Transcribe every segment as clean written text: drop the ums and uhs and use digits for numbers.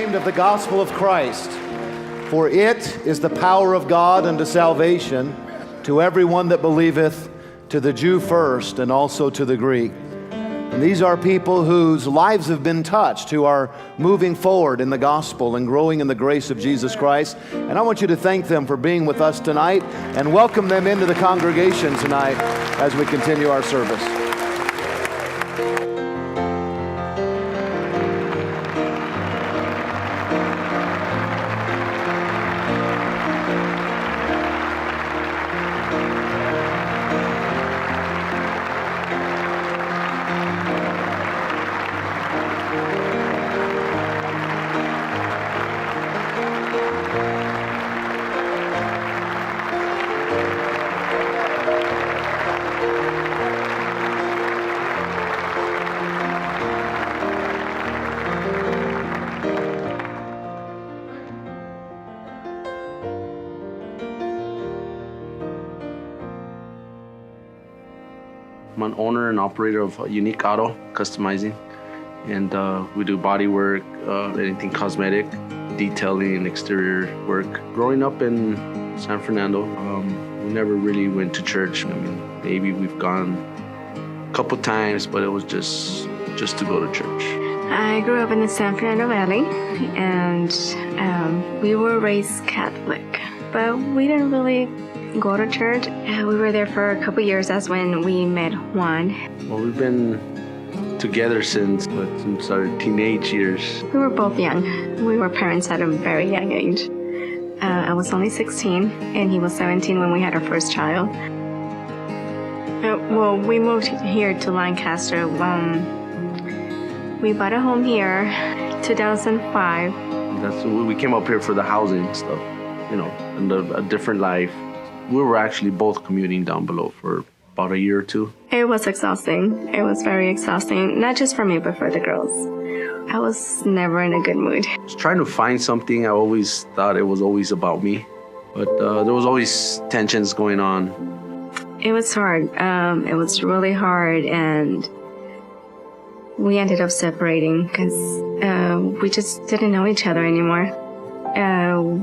ashamed of the gospel of Christ, for it is the power of God unto salvation to everyone that believeth, to the Jew first, and also to the Greek. And these are people whose lives have been touched, who are moving forward in the gospel and growing in the grace of Jesus Christ. And I want you to thank them for being with us tonight and welcome them into the congregation tonight as we continue our service. an owner and operator of Unique Auto Customizing. And we do body work, anything cosmetic, detailing, exterior work. Growing up in San Fernando, we never really went to church. I mean, maybe we've gone a couple times, but it was just to go to church. I grew up in the San Fernando Valley, and we were raised Catholic, but we didn't really go to church. We were there for a couple years. That's when we met Juan. Well, we've been together since our teenage years. We were both young. We were parents at a very young age. I was only 16, and he was 17 when we had our first child. Well, we moved here to Lancaster. We bought a home here, 2005. That's we came up here for the housing stuff, and a different life. We were actually both commuting down below for about a year or two. It was exhausting. It was very exhausting, not just for me, but for the girls. I was never in a good mood. I was trying to find something. I always thought it was always about me, but there was always tensions going on. It was hard. It was really hard, and we ended up separating because we just didn't know each other anymore.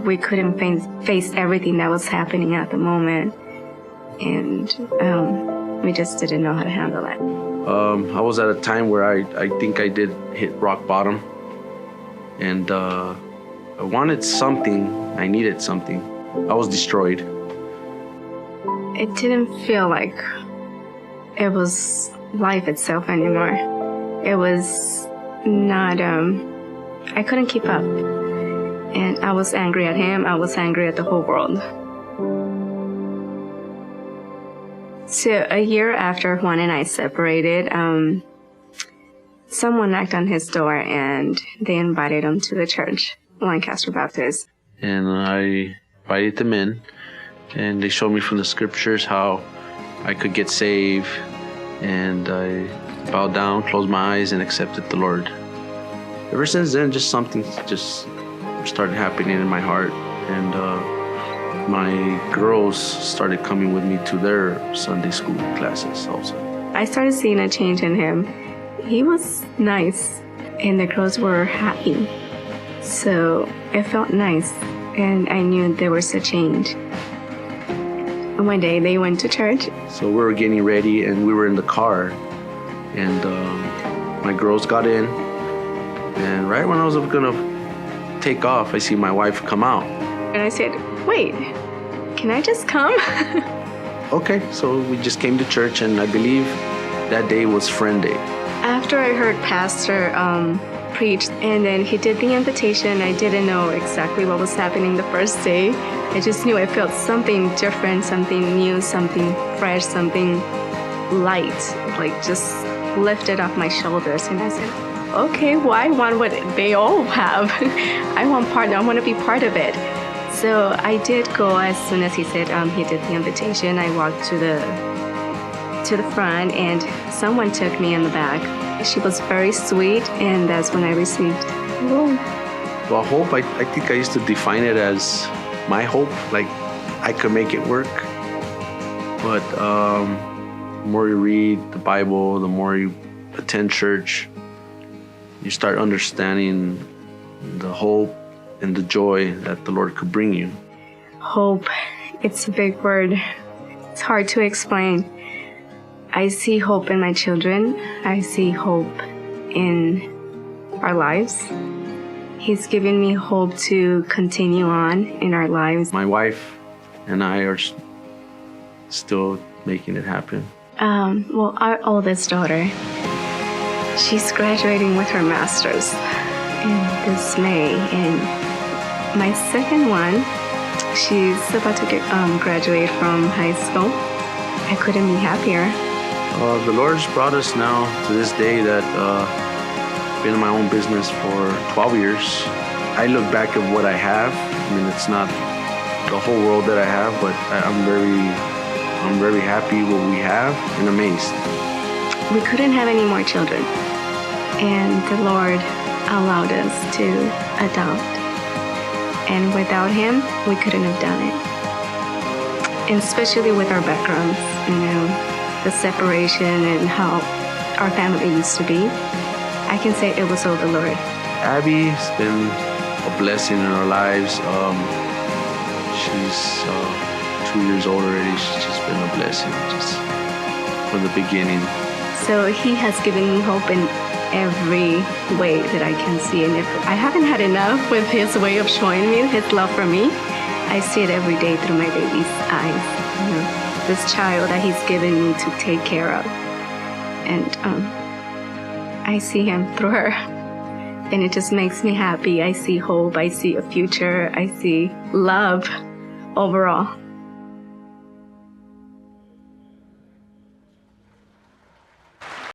We couldn't face everything that was happening at the moment, and we just didn't know how to handle it. I was at a time where I think I did hit rock bottom, and I wanted something. I needed something. I was destroyed. It didn't feel like it was life itself anymore. It was not, I couldn't keep up. And I was angry at him. I was angry at the whole world. So a year after Juan and I separated, someone knocked on his door and they invited him to the church, Lancaster Baptist. And I invited them in, and they showed me from the scriptures how I could get saved, and I bowed down, closed my eyes, and accepted the Lord. Ever since then, just something just started happening in my heart, and my girls started coming with me to their Sunday school classes also. I started seeing a change in him. He was nice, and the girls were happy. So it felt nice, and I knew there was a change. One day they went to church. So we were getting ready, and we were in the car, and my girls got in, and right when I was gonna take off, I see my wife come out. And I said, wait, can I just come? Okay, so we just came to church, and I believe that day was Friend Day. After I heard Pastor preach, and then he did the invitation, I didn't know exactly what was happening the first day. I just knew I felt something different, something new, something fresh, something light, like just lifted off my shoulders. And I said, okay, well, I want what they all have. I want to be part of it. So I did go as soon as he said he did the invitation. I walked to the front, and someone took me in the back. She was very sweet, and that's when I received Lord. Well, hope, I think I used to define it as my hope, like I could make it work. But the more you read the Bible, the more you attend church, you start understanding the hope and the joy that the Lord could bring you. Hope, it's a big word. It's hard to explain. I see hope in my children. I see hope in our lives. He's given me hope to continue on in our lives. My wife and I are still making it happen. Well, our oldest daughter, she's graduating with her master's in this May. And my second one, she's about to graduate from high school. I couldn't be happier. The Lord's brought us now to this day that I've been in my own business for 12 years. I look back at what I have. I mean, it's not the whole world that I have, but I'm very happy what we have and amazed. We couldn't have any more children, and the Lord allowed us to adopt. And without Him, we couldn't have done it. And especially with our backgrounds, the separation and how our family used to be, I can say it was all the Lord. Abby's been a blessing in our lives. She's 2 years old already. She's just been a blessing, just from the beginning. So he has given me hope in every way that I can see. And if I haven't had enough with his way of showing me his love for me, I see it every day through my baby's eyes. You know, this child that he's given me to take care of. And I see him through her. And it just makes me happy. I see hope. I see a future. I see love overall.